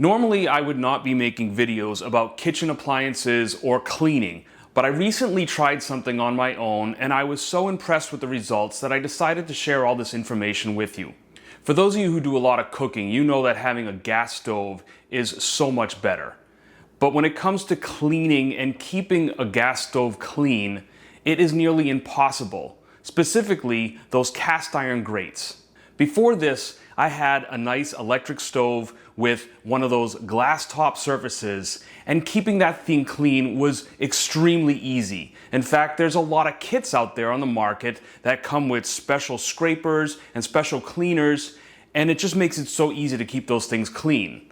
Normally, I would not be making videos about kitchen appliances or cleaning, but I recently tried something on my own and I was so impressed with the results that I decided to share all this information with you. For those of you who do a lot of cooking, you know that having a gas stove is so much better. But when it comes to cleaning and keeping a gas stove clean, it is nearly impossible, specifically those cast iron grates. Before this, I had a nice electric stove with one of those glass top surfaces, and keeping that thing clean was extremely easy. In fact, there's a lot of kits out there on the market that come with special scrapers and special cleaners, and it just makes it so easy to keep those things clean.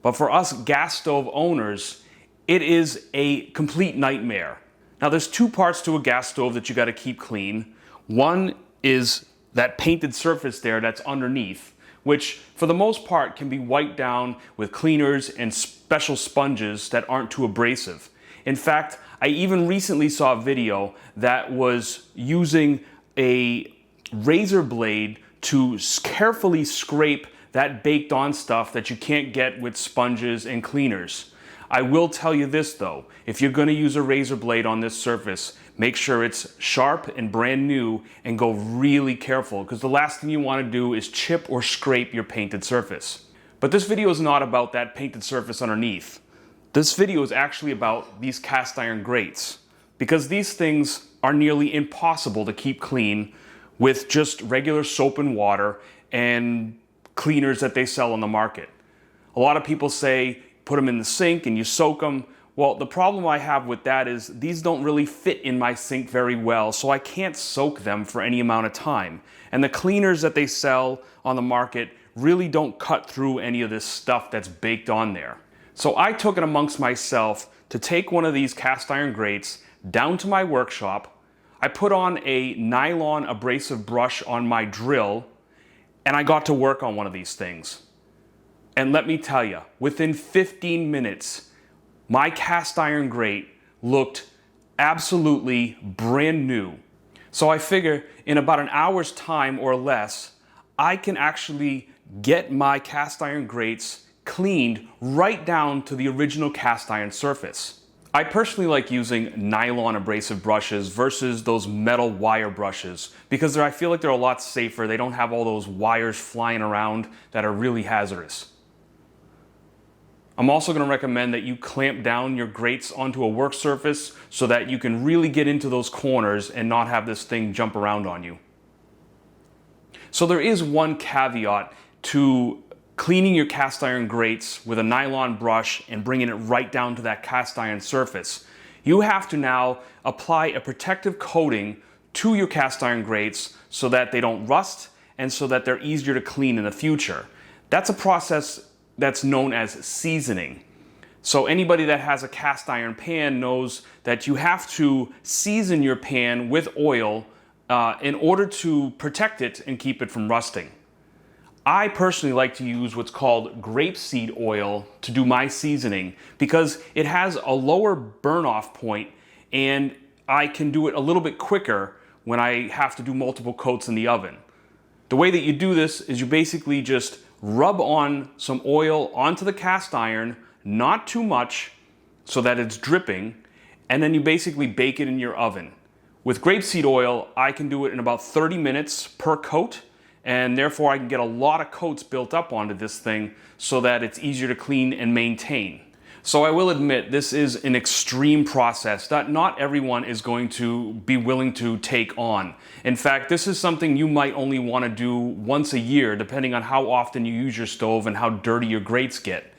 But for us gas stove owners, it is a complete nightmare. Now there's two parts to a gas stove that you got to keep clean. One is that painted surface there that's underneath, which for the most part can be wiped down with cleaners and special sponges that aren't too abrasive. In fact, I even recently saw a video that was using a razor blade to carefully scrape that baked on stuff that you can't get with sponges and cleaners. I will tell you this though, if you're going to use a razor blade on this surface, make sure it's sharp and brand new and go really careful, because the last thing you want to do is chip or scrape your painted surface. But this video is not about that painted surface underneath. This video is actually about these cast iron grates, because these things are nearly impossible to keep clean with just regular soap and water and cleaners that they sell on the market. A lot of people say put them in the sink and you soak them. Well, the problem I have with that is these don't really fit in my sink very well, so I can't soak them for any amount of time. And the cleaners that they sell on the market really don't cut through any of this stuff that's baked on there. So I took it amongst myself to take one of these cast iron grates down to my workshop. I put on a nylon abrasive brush on my drill, and I got to work on one of these things. And let me tell you, within 15 minutes, my cast iron grate looked absolutely brand new. So I figure in about an hour's time or less, I can actually get my cast iron grates cleaned right down to the original cast iron surface. I personally like using nylon abrasive brushes versus those metal wire brushes because I feel like they're a lot safer. They don't have all those wires flying around that are really hazardous. I'm also going to recommend that you clamp down your grates onto a work surface so that you can really get into those corners and not have this thing jump around on you. So there is one caveat to cleaning your cast iron grates with a nylon brush and bringing it right down to that cast iron surface. You have to now apply a protective coating to your cast iron grates so that they don't rust and so that they're easier to clean in the future. That's a process that's known as seasoning. So anybody that has a cast iron pan knows that you have to season your pan with oil in order to protect it and keep it from rusting. I personally like to use what's called grapeseed oil to do my seasoning because it has a lower burn-off point and I can do it a little bit quicker when I have to do multiple coats in the oven. The way that you do this is you basically just rub on some oil onto the cast iron, not too much so that it's dripping, and then you basically bake it in your oven. With grapeseed oil, I can do it in about 30 minutes per coat, and therefore I can get a lot of coats built up onto this thing so that it's easier to clean and maintain. So I will admit this is an extreme process that not everyone is going to be willing to take on. In fact, this is something you might only want to do once a year, depending on how often you use your stove and how dirty your grates get.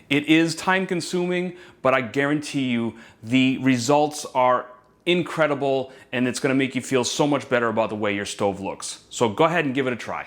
It is time consuming, but I guarantee you the results are incredible and it's going to make you feel so much better about the way your stove looks. So go ahead and give it a try.